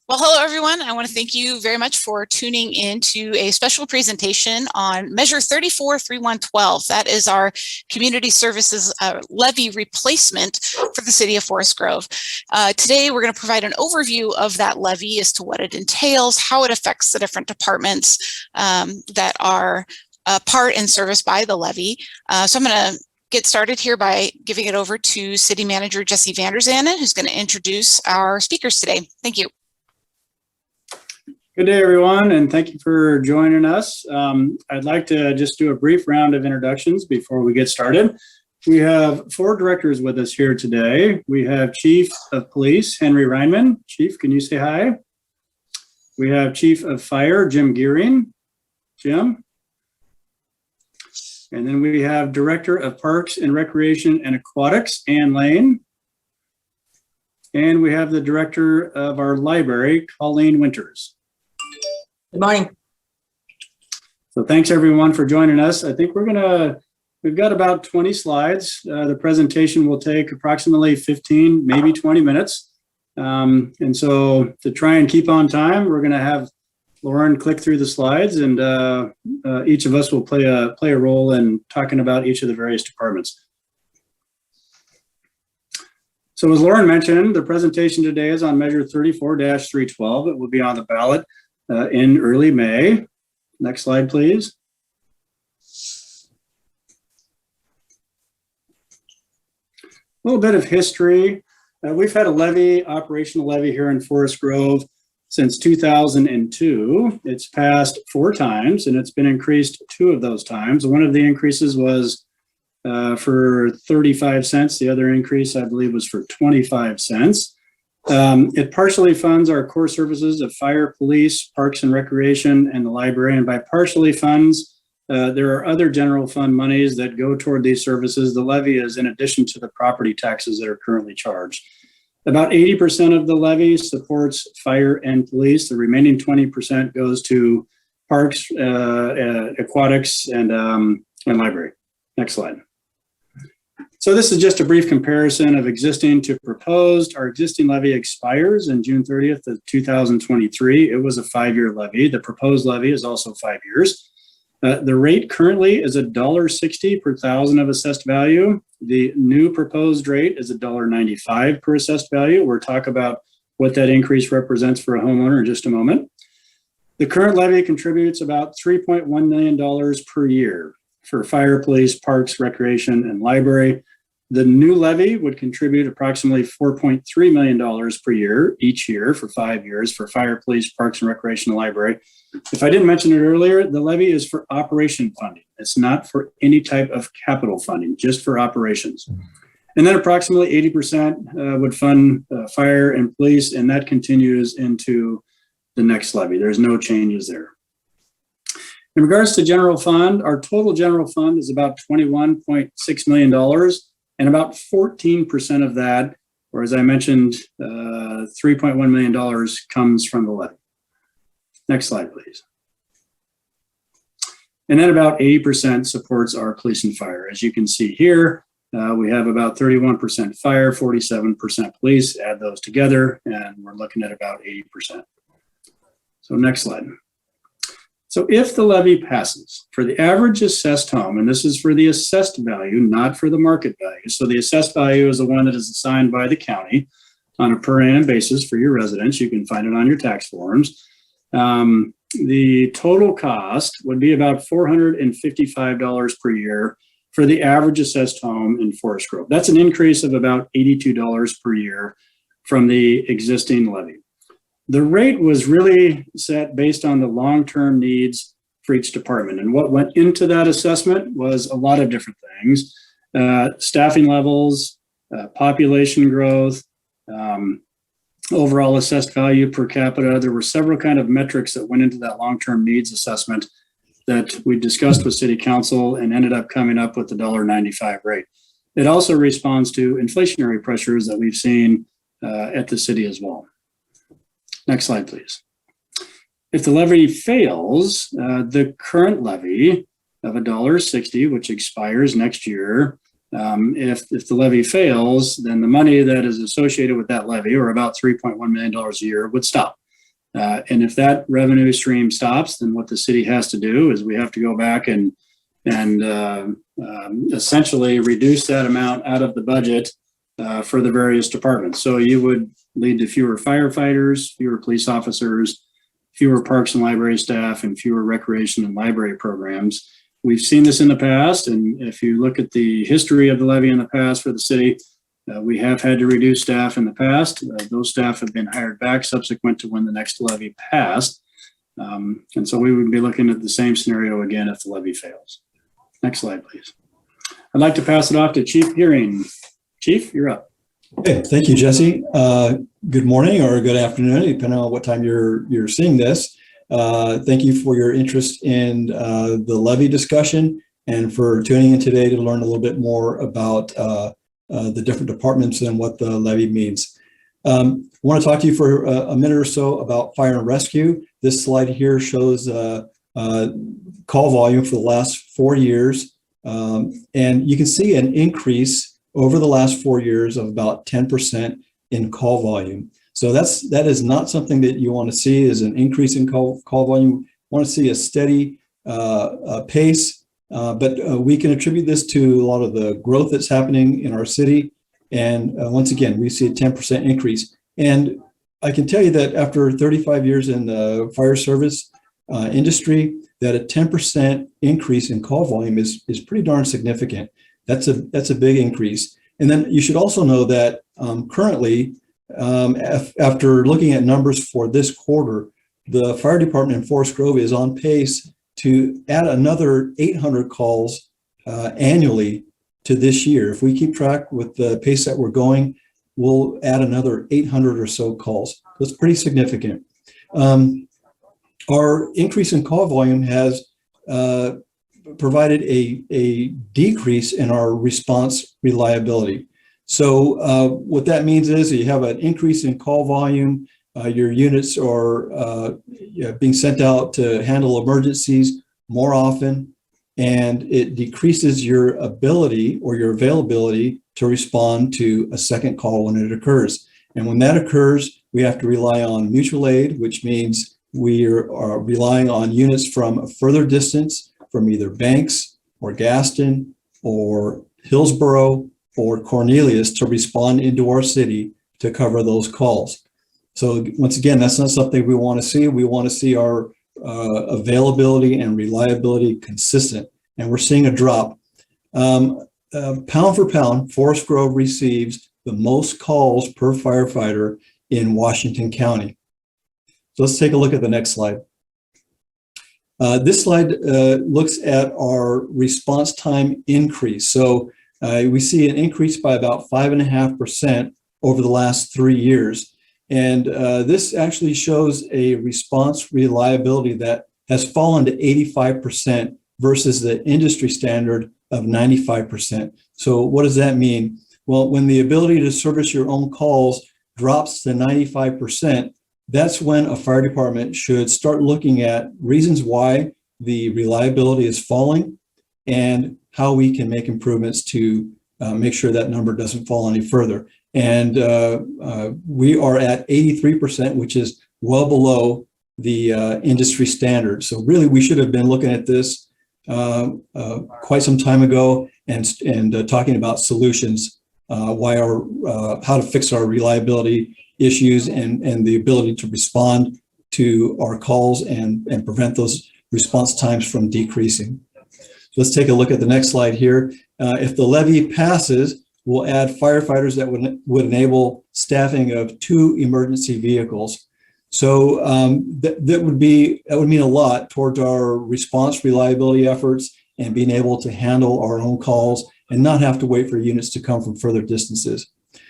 Well, hello, everyone. I want to thank you very much for tuning in to a special presentation on Measure 343112. That is our community services levy replacement for the city of Forest Grove. Today, we're going to provide an overview of that levy as to what it entails, how it affects the different departments that are part and serviced by the levy. So I'm going to get started here by giving it over to City Manager Jesse Vanderzanden, who's going to introduce our speakers today. Thank you. Good day, everyone, and thank you for joining us. I'd like to just do a brief round of introductions before we get started. We have 4 directors with us here today. We have Chief of Police, Henry Reinman. Chief, can you say hi? We have Chief of Fire, Jim Gearing. Jim. And then we have Director of Parks and Recreation and Aquatics, Ann Lane. And we have the Director of our library, Colleen Winters. Good morning. So thanks everyone for joining us. I think we've got about 20 slides. The presentation will take approximately 15, maybe 20 minutes. And so to try and keep on time, we're gonna have Lauren click through the slides, and each of us will play a role in talking about each of the various departments. So as Lauren mentioned, the presentation today is on Measure 34-312. It will be on the ballot in early May. Next slide, please. A little bit of history. We've had a operational levy here in Forest Grove since 2002. It's passed 4 times, and it's been increased 2 of those times. One of the increases was for 35 cents. The other increase, I believe, was for 25 cents. It partially funds our core services of fire, police, parks and recreation, and the library. And by partially funds, there are other general fund monies that go toward these services. The levy is in addition to the property taxes that are currently charged. About 80% of the levy supports fire and police. The remaining 20% goes to parks, aquatics, and library. Next slide. So this is just a brief comparison of existing to proposed. Our existing levy expires in June 30th of 2023. It was a 5-year levy. The proposed levy is also 5 years. The rate currently is $1.60 per thousand of assessed value. The new proposed rate is $1.95 per assessed value. We'll talk about what that increase represents for a homeowner in just a moment. The current levy contributes about $3.1 million per year for fire, police, parks, recreation, and library. The new levy would contribute approximately $4.3 million per year, each year for 5 years for fire, police, parks, and recreation, and library. If I didn't mention it earlier, the levy is for operation funding. It's not for any type of capital funding, just for operations. And then approximately 80% would fund fire and police, and that continues into the next levy. There's no changes there. In regards to general fund, our total general fund is about $21.6 million, and about 14% of that, or as I mentioned, $3.1 million comes from the levy. Next slide, please. And then about 80% supports our police and fire. As you can see here, we have about 31% fire, 47% police. Add those together, and we're looking at about 80%. So next slide. So if the levy passes for the average assessed home, and this is for the assessed value, not for the market value. So the assessed value is the one that is assigned by the county on a per annum basis for your residents. You can find it on your tax forms. The total cost would be about $455 per year for the average assessed home in Forest Grove. That's an increase of about $82 per year from the existing levy. The rate was really set based on the long-term needs for each department. And what went into that assessment was a lot of different things. Staffing levels, population growth, overall assessed value per capita. There were several kind of metrics that went into that long-term needs assessment that we discussed with City Council and ended up coming up with the $1.95 rate. It also responds to inflationary pressures that we've seen at the city as well. Next slide, please. If the levy fails, the current levy of $1.60, which expires next year, if the levy fails, then the money that is associated with that levy, or about $3.1 million a year, would stop. And if that revenue stream stops, then what the city has to do is we have to go back and essentially reduce that amount out of the budget for the various departments. So you would lead to fewer firefighters, fewer police officers, fewer parks and library staff, and fewer recreation and library programs. We've seen this in the past, and if you look at the history of the levy in the past for the city, we have had to reduce staff in the past. Those staff have been hired back subsequent to when the next levy passed. And so we would be looking at the same scenario again if the levy fails. Next slide, please. I'd like to pass it off to Chief Gearing. Chief, you're up. Okay, thank you, Jesse. Good morning or good afternoon, depending on what time you're seeing this. Thank you for your interest in the levy discussion and for tuning in today to learn a little bit more about the different departments and what the levy means. I want to talk to you for a minute or so about fire and rescue. This slide here shows call volume for the last 4 years. And you can see an increase over the last 4 years of about 10% in call volume. So that is not something that you want to see is an increase in call volume. You want to see a steady pace, but we can attribute this to a lot of the growth that's happening in our city. And once again, we see a 10% increase. And I can tell you that after 35 years in the fire service industry, that a 10% increase in call volume is pretty darn significant. That's a big increase. And then you should also know that currently, after looking at numbers for this quarter, the fire department in Forest Grove is on pace to add another 800 calls annually to this year. If we keep track with the pace that we're going, we'll add another 800 or so calls. That's pretty significant. Our increase in call volume has provided a decrease in our response reliability. So what that means is you have an increase in call volume, your units are being sent out to handle emergencies more often, and it decreases your ability or your availability to respond to a second call when it occurs. And when that occurs, we have to rely on mutual aid, which means we are relying on units from a further distance from either Banks or Gaston or Hillsborough or Cornelius to respond into our city to cover those calls. So once again, that's not something we want to see. We want to see our availability and reliability consistent. And we're seeing a drop. Pound for pound, Forest Grove receives the most calls per firefighter in Washington County. So let's take a look at the next slide. This slide looks at our response time increase. So we see an increase by about 5.5% over the last 3 years. And this actually shows a response reliability that has fallen to 85% versus the industry standard of 95%. So what does that mean? Well, when the ability to service your own calls drops to 95%, that's when a fire department should start looking at reasons why the reliability is falling and how we can make improvements to make sure that number doesn't fall any further. And we are at 83%, which is well below the industry standard. So really, we should have been looking at this quite some time ago and talking about solutions, how to fix our reliability issues and the ability to respond to our calls and prevent those response times from decreasing. So let's take a look at the next slide here. If the levy passes, we'll add firefighters that would enable staffing of 2 emergency vehicles. So that would mean a lot towards our response reliability efforts and being able to handle our own calls and not have to wait for units to come from further distances.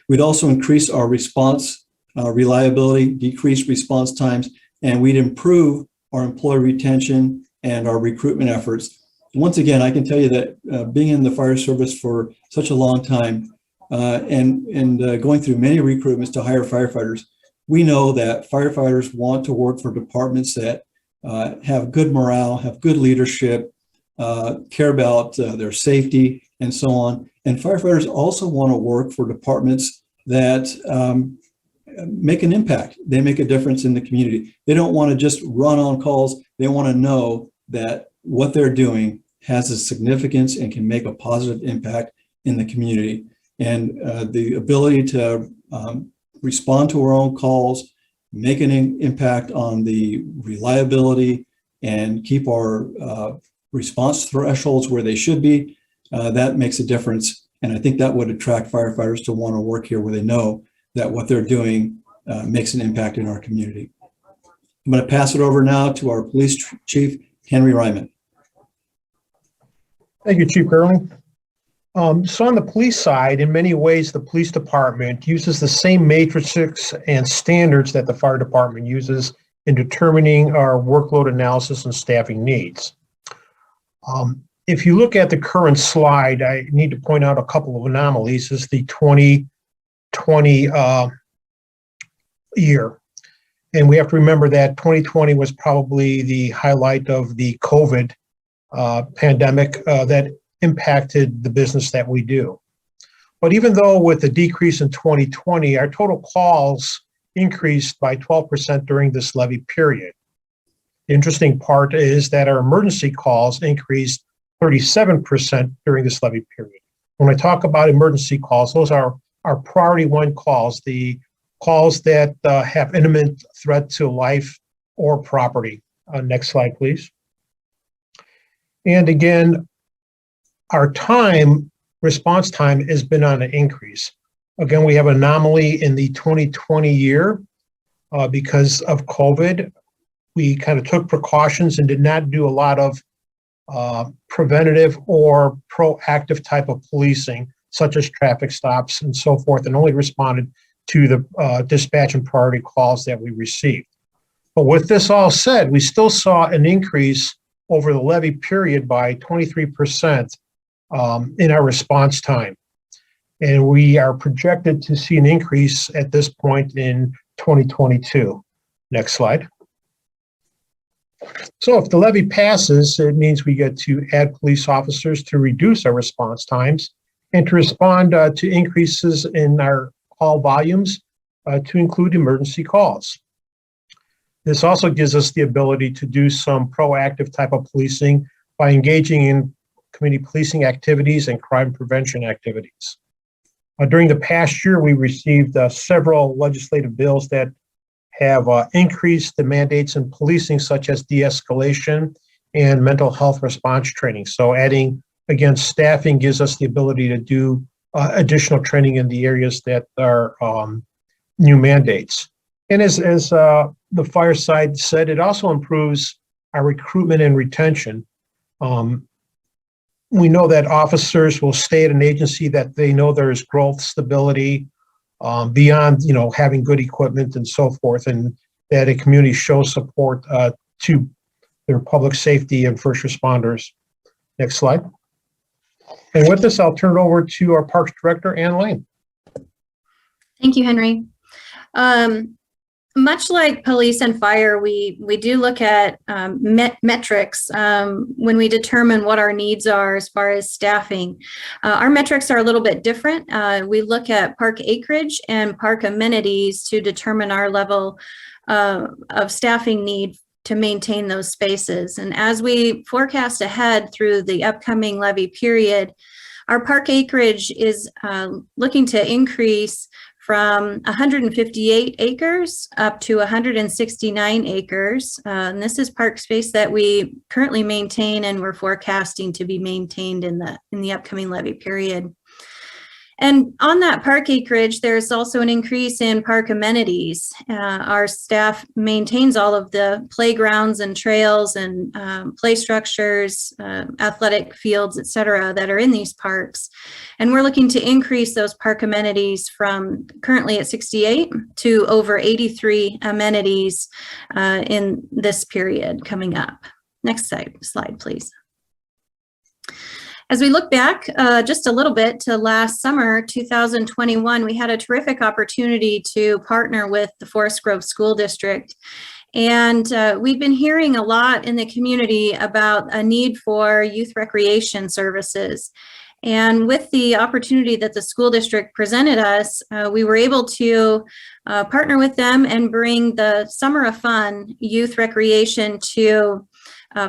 We'd also increase our response reliability, decrease response times, and we'd improve our employee retention and our recruitment efforts. Once again, I can tell you that being in the fire service for such a long time and going through many recruitments to hire firefighters, we know that firefighters want to work for departments that have good morale, have good leadership, care about their safety, and so on. And firefighters also want to work for departments that make an impact. They make a difference in the community. They don't want to just run on calls. They want to know that what they're doing has a significance and can make a positive impact in the community. And the ability to respond to our own calls, make an impact on the reliability, and keep our response thresholds where they should be, that makes a difference. And I think that would attract firefighters to want to work here, where they know that what they're doing makes an impact in our community. I'm going to pass it over now to our police chief, Henry Ryman. Thank you, Chief Gerling. So on the police side, in many ways, the police department uses the same matrices and standards that the fire department uses in determining our workload analysis and staffing needs. If you look at the current slide, I need to point out a couple of anomalies. This is the 2020 year. And we have to remember that 2020 was probably the highlight of the COVID pandemic that impacted the business that we do. But even though with the decrease in 2020, our total calls increased by 12% during this levy period. The interesting part is that our emergency calls increased 37% during this levy period. When I talk about emergency calls, those are our priority one calls, the calls that have imminent threat to life or property. Next slide, please. And again, our response time has been on an increase. Again, we have an anomaly in the 2020 year because of COVID. We kind of took precautions and did not do a lot of preventative or proactive type of policing, such as traffic stops and so forth, and only responded to the dispatch and priority calls that we received. But with this all said, we still saw an increase over the levy period by 23% in our response time. And we are projected to see an increase at this point in 2022. Next slide. So if the levy passes, it means we get to add police officers to reduce our response times and to respond to increases in our call volumes to include emergency calls. This also gives us the ability to do some proactive type of policing by engaging in community policing activities and crime prevention activities. During the past year, we received several legislative bills that have increased the mandates in policing, such as de-escalation and mental health response training. So adding, again, staffing gives us the ability to do additional training in the areas that are new mandates. And as the fire side said, it also improves our recruitment and retention. We know that officers will stay at an agency that they know there is growth, stability, beyond, having good equipment and so forth, and that a community shows support to their public safety and first responders. Next slide. And with this, I'll turn it over to our Parks Director, Ann Lane. Thank you, Henry. Much like police and fire, we do look at metrics when we determine what our needs are as far as staffing. Our metrics are a little bit different. We look at park acreage and park amenities to determine our level of staffing need to maintain those spaces. And as we forecast ahead through the upcoming levy period, our park acreage is looking to increase from 158 acres up to 169 acres. And this is park space that we currently maintain and we're forecasting to be maintained in the upcoming levy period. And on that park acreage, there's also an increase in park amenities. Our staff maintains all of the playgrounds and trails and play structures, athletic fields, et cetera, that are in these parks. And we're looking to increase those park amenities from currently at 68 to over 83 amenities in this period coming up. Next slide, please. As we look back just a little bit to last summer, 2021, we had a terrific opportunity to partner with the Forest Grove School District. And we've been hearing a lot in the community about a need for youth recreation services. And with the opportunity that the school district presented us, we were able to partner with them and bring the Summer of Fun youth recreation to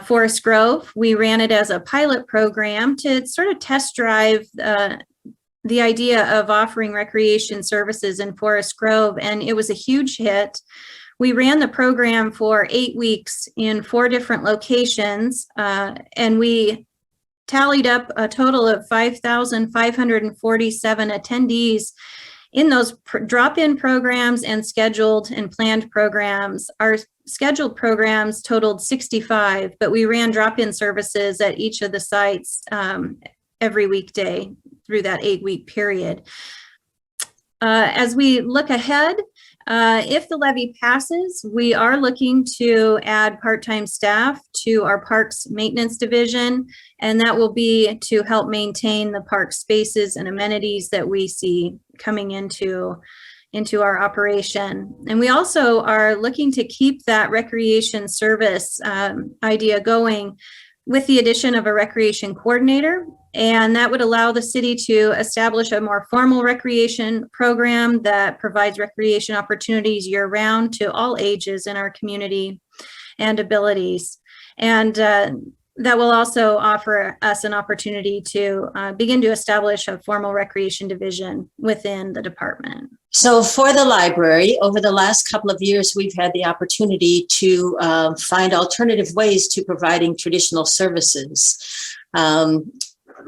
Forest Grove. We ran it as a pilot program to sort of test drive the idea of offering recreation services in Forest Grove, and it was a huge hit. We ran the program for 8 weeks in 4 different locations, and we tallied up a total of 5,547 attendees in those drop-in programs and scheduled and planned programs. Our scheduled programs totaled 65, but we ran drop-in services at each of the sites every weekday through that 8-week period. As we look ahead, if the levy passes, we are looking to add part-time staff to our parks maintenance division, and that will be to help maintain the park spaces and amenities that we see coming into our operation. And we also are looking to keep that recreation service idea going with the addition of a recreation coordinator. And that would allow the city to establish a more formal recreation program that provides recreation opportunities year-round to all ages in our community and abilities. And that will also offer us an opportunity to begin to establish a formal recreation division within the department. So for the library, over the last couple of years, we've had the opportunity to find alternative ways to providing traditional services.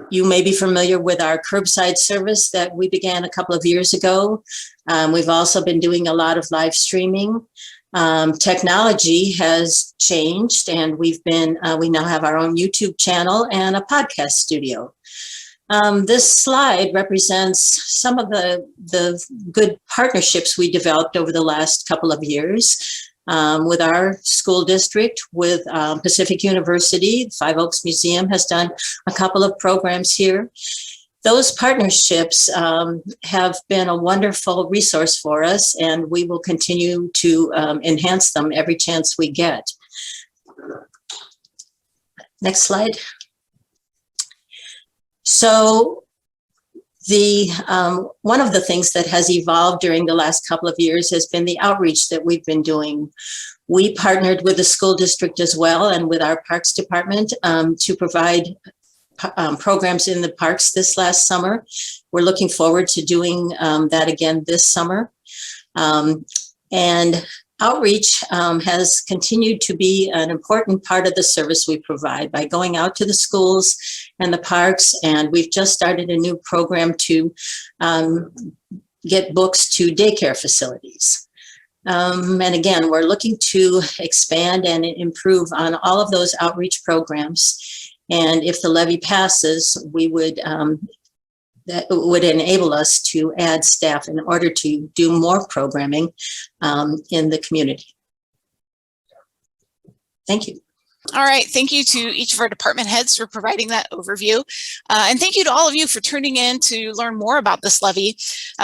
You may be familiar with our curbside service that we began a couple of years ago. We've also been doing a lot of live streaming. Technology has changed, and we now have our own YouTube channel and a podcast studio. This slide represents some of the good partnerships we developed over the last couple of years with our school district, with Pacific University. Five Oaks Museum has done a couple of programs here. Those partnerships have been a wonderful resource for us, and we will continue to enhance them every chance we get. Next slide. So one of the things that has evolved during the last couple of years has been the outreach that we've been doing. We partnered with the school district as well and with our parks department to provide programs in the parks this last summer. We're looking forward to doing that again this summer. And outreach has continued to be an important part of the service we provide by going out to the schools and the parks. And we've just started a new program to get books to daycare facilities. And again, we're looking to expand and improve on all of those outreach programs. And if the levy passes, we would that would enable us to add staff in order to do more programming in the community. Thank you. All right. Thank you to each of our department heads for providing that overview. And thank you to all of you for tuning in to learn more about this levy.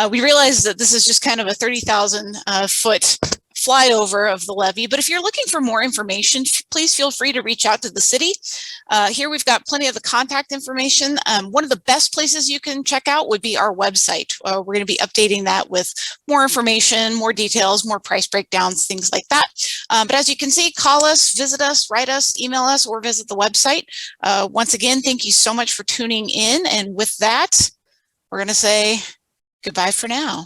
We realize that this is just kind of a 30,000 foot flyover of the levy, but if you're looking for more information, please feel free to reach out to the city. Here we've got plenty of the contact information. One of the best places you can check out would be our website. We're going to be updating that with more information, more details, more price breakdowns, things like that. But as you can see, call us, visit us, write us, email us, or visit the website. Once again, thank you so much for tuning in. And with that, we're going to say goodbye for now.